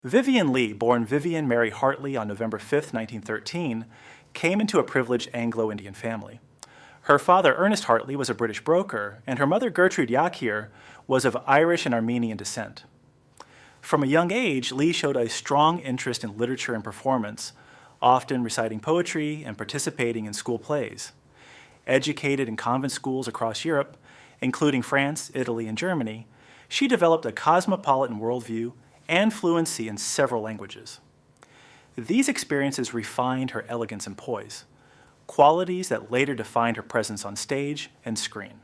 Vivien Leigh, born Vivien Mary Hartley on November 5, 1913, came into a privileged Anglo-Indian family. Her father, Ernest Hartley, was a British broker, and her mother, Gertrude Yakir, was of Irish and Armenian descent. From a young age, Leigh showed a strong interest in literature and performance, often reciting poetry and participating in school plays. Educated in convent schools across Europe, including France, Italy, and Germany, she developed a cosmopolitan worldview and fluency in several languages. These experiences refined her elegance and poise, qualities that later defined her presence on stage and screen.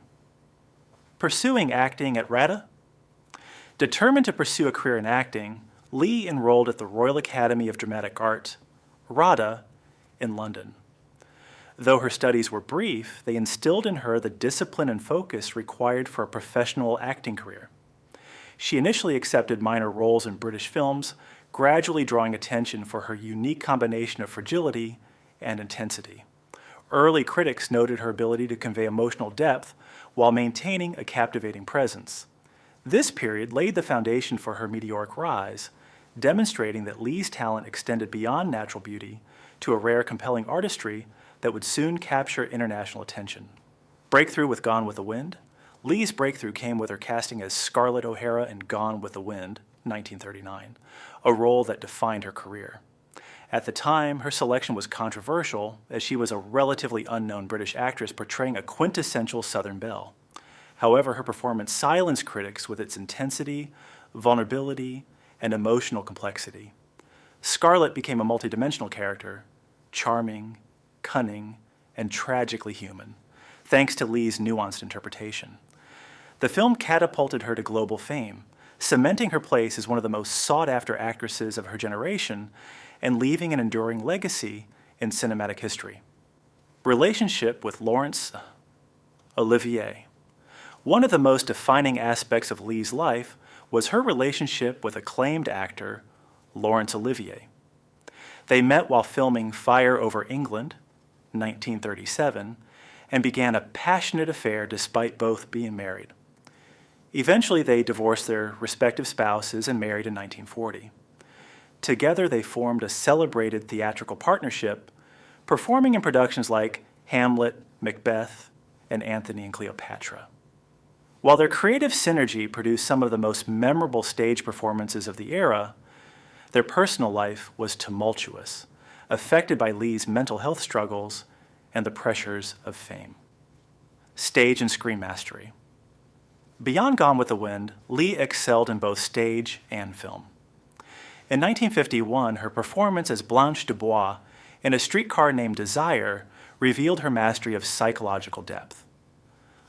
Pursuing acting at RADA? Determined to pursue a career in acting, Leigh enrolled at the Royal Academy of Dramatic Art, RADA, in London. Though her studies were brief, they instilled in her the discipline and focus required for a professional acting career. She initially accepted minor roles in British films, gradually drawing attention for her unique combination of fragility and intensity. Early critics noted her ability to convey emotional depth while maintaining a captivating presence. This period laid the foundation for her meteoric rise, demonstrating that Leigh's talent extended beyond natural beauty to a rare, compelling artistry that would soon capture international attention. Breakthrough with Gone with the Wind? Leigh's breakthrough came with her casting as Scarlett O'Hara in Gone with the Wind, 1939, a role that defined her career. At the time, her selection was controversial, as she was a relatively unknown British actress portraying a quintessential Southern belle. However, her performance silenced critics with its intensity, vulnerability, and emotional complexity. Scarlett became a multidimensional character, charming, cunning, and tragically human, thanks to Leigh's nuanced interpretation. The film catapulted her to global fame, cementing her place as one of the most sought-after actresses of her generation and leaving an enduring legacy in cinematic history. Relationship with Laurence Olivier. One of the most defining aspects of Leigh's life was her relationship with acclaimed actor Laurence Olivier. They met while filming Fire Over England, 1937, and began a passionate affair despite both being married. Eventually, they divorced their respective spouses and married in 1940. Together, they formed a celebrated theatrical partnership, performing in productions like Hamlet, Macbeth, and Antony and Cleopatra. While their creative synergy produced some of the most memorable stage performances of the era, their personal life was tumultuous, affected by Leigh's mental health struggles and the pressures of fame. Stage and screen mastery. Beyond Gone with the Wind, Leigh excelled in both stage and film. In 1951, her performance as Blanche Dubois in A Streetcar Named Desire revealed her mastery of psychological depth.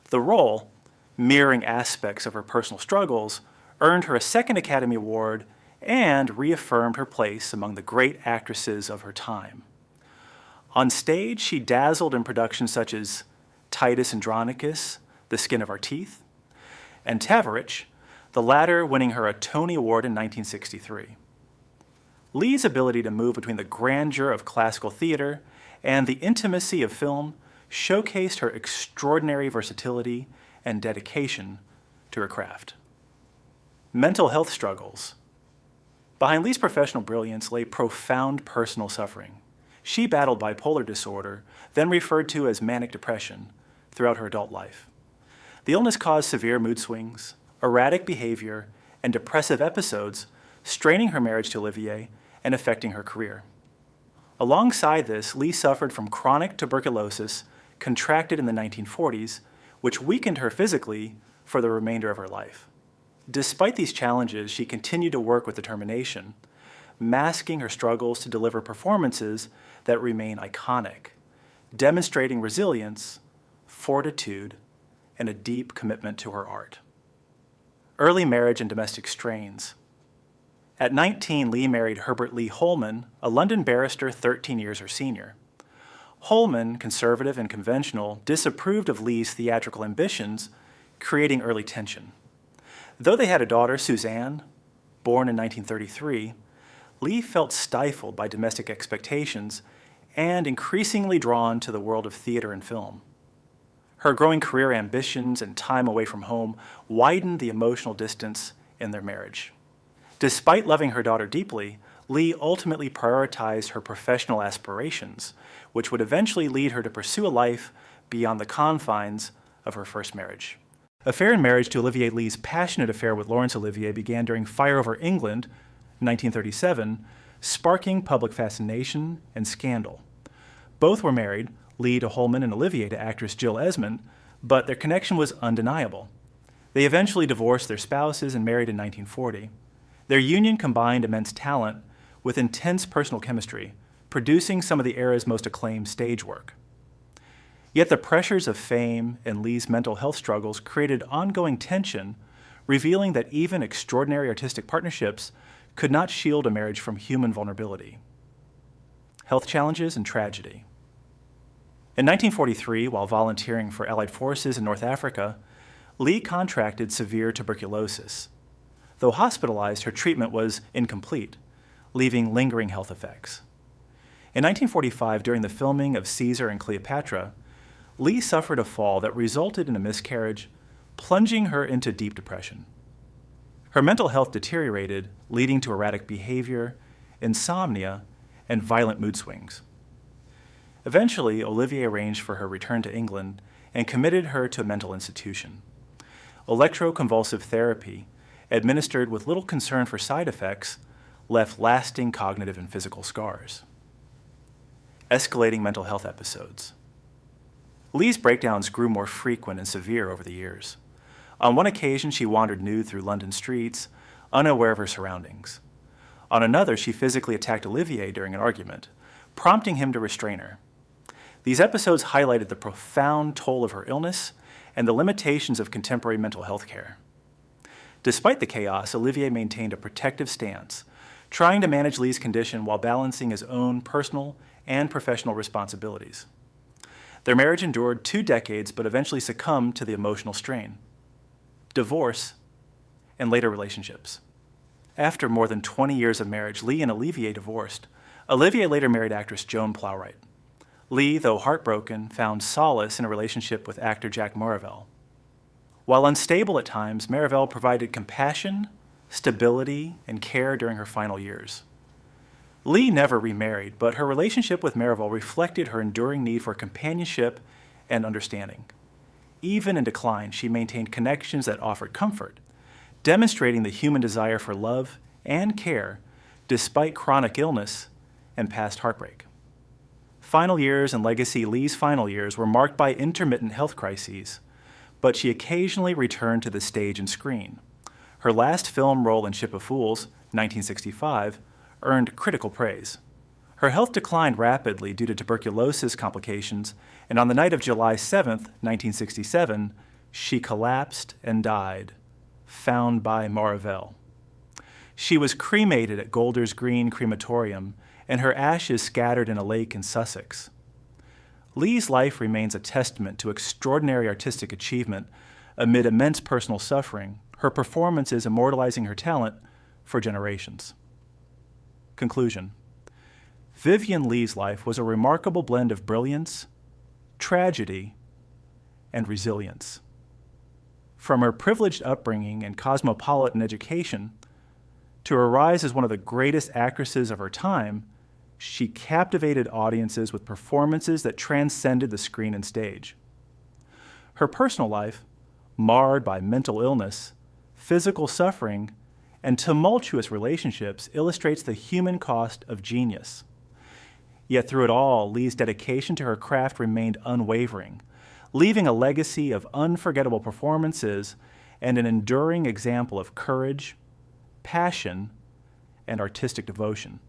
The role, mirroring aspects of her personal struggles, earned her a second Academy Award and reaffirmed her place among the great actresses of her time. On stage, she dazzled in productions such as Titus Andronicus, The Skin of Our Teeth, and Tavarich, the latter winning her a Tony Award in 1963. Leigh's ability to move between the grandeur of classical theater and the intimacy of film showcased her extraordinary versatility and dedication to her craft. Mental health struggles. Behind Leigh's professional brilliance lay profound personal suffering. She battled bipolar disorder, then referred to as manic depression, throughout her adult life. The illness caused severe mood swings, erratic behavior, and depressive episodes, straining her marriage to Olivier and affecting her career. Alongside this, Leigh suffered from chronic tuberculosis contracted in the 1940s, which weakened her physically for the remainder of her life. Despite these challenges, she continued to work with determination, masking her struggles to deliver performances that remain iconic, demonstrating resilience, fortitude, and a deep commitment to her art. Early marriage and domestic strains. At 19, Leigh married Herbert Lee Holman, a London barrister 13 years her senior. Holman, conservative and conventional, disapproved of Leigh's theatrical ambitions, creating early tension. Though they had a daughter, Suzanne, born in 1933, Leigh felt stifled by domestic expectations and increasingly drawn to the world of theater and film. Her growing career ambitions and time away from home widened the emotional distance in their marriage. Despite loving her daughter deeply, Leigh ultimately prioritized her professional aspirations, which would eventually lead her to pursue a life beyond the confines of her first marriage. Affair and marriage to Olivier Leigh's passionate affair with Laurence Olivier began during Fire Over England, 1937, sparking public fascination and scandal. Both were married, Leigh to Holman and Olivier to actress Jill Esmond, but their connection was undeniable. They eventually divorced their spouses and married in 1940. Their union combined immense talent with intense personal chemistry, producing some of the era's most acclaimed stage work. Yet the pressures of fame and Leigh's mental health struggles created ongoing tension, revealing that even extraordinary artistic partnerships could not shield a marriage from human vulnerability. Health challenges and tragedy. In 1943, while volunteering for Allied forces in North Africa, Leigh contracted severe tuberculosis. Though hospitalized, her treatment was incomplete, leaving lingering health effects. In 1945, during the filming of Caesar and Cleopatra, Leigh suffered a fall that resulted in a miscarriage, plunging her into deep depression. Her mental health deteriorated, leading to erratic behavior, insomnia, and violent mood swings. Eventually, Olivier arranged for her return to England and committed her to a mental institution. Electroconvulsive therapy, administered with little concern for side effects, left lasting cognitive and physical scars. Escalating mental health episodes. Leigh's breakdowns grew more frequent and severe over the years. On one occasion, she wandered nude through London streets, unaware of her surroundings. On another, she physically attacked Olivier during an argument, prompting him to restrain her. These episodes highlighted the profound toll of her illness and the limitations of contemporary mental health care. Despite the chaos, Olivier maintained a protective stance, trying to manage Leigh's condition while balancing his own personal and professional responsibilities. Their marriage endured 2 decades, but eventually succumbed to the emotional strain. Divorce, and later relationships. After more than 20 years of marriage, Leigh and Olivier divorced. Olivier later married actress Joan Plowright. Leigh, though heartbroken, found solace in a relationship with actor Jack Marivelle. While unstable at times, Marivelle provided compassion, stability, and care during her final years. Leigh never remarried, but her relationship with Marivelle reflected her enduring need for companionship and understanding. Even in decline, she maintained connections that offered comfort, demonstrating the human desire for love and care despite chronic illness and past heartbreak. Final years and legacy. Leigh's final years were marked by intermittent health crises, but she occasionally returned to the stage and screen. Her last film role in Ship of Fools, 1965, earned critical praise. Her health declined rapidly due to tuberculosis complications, and on the night of July 7, 1967, she collapsed and died, found by Marivelle. She was cremated at Golders Green Crematorium, and her ashes scattered in a lake in Sussex. Leigh's life remains a testament to extraordinary artistic achievement amid immense personal suffering, her performances immortalizing her talent for generations. Conclusion. Vivien Leigh's life was a remarkable blend of brilliance, tragedy, and resilience. From her privileged upbringing and cosmopolitan education to her rise as one of the greatest actresses of her time, she captivated audiences with performances that transcended the screen and stage. Her personal life, marred by mental illness, physical suffering, and tumultuous relationships, illustrates the human cost of genius. Yet through it all, Leigh's dedication to her craft remained unwavering, leaving a legacy of unforgettable performances and an enduring example of courage, passion, and artistic devotion.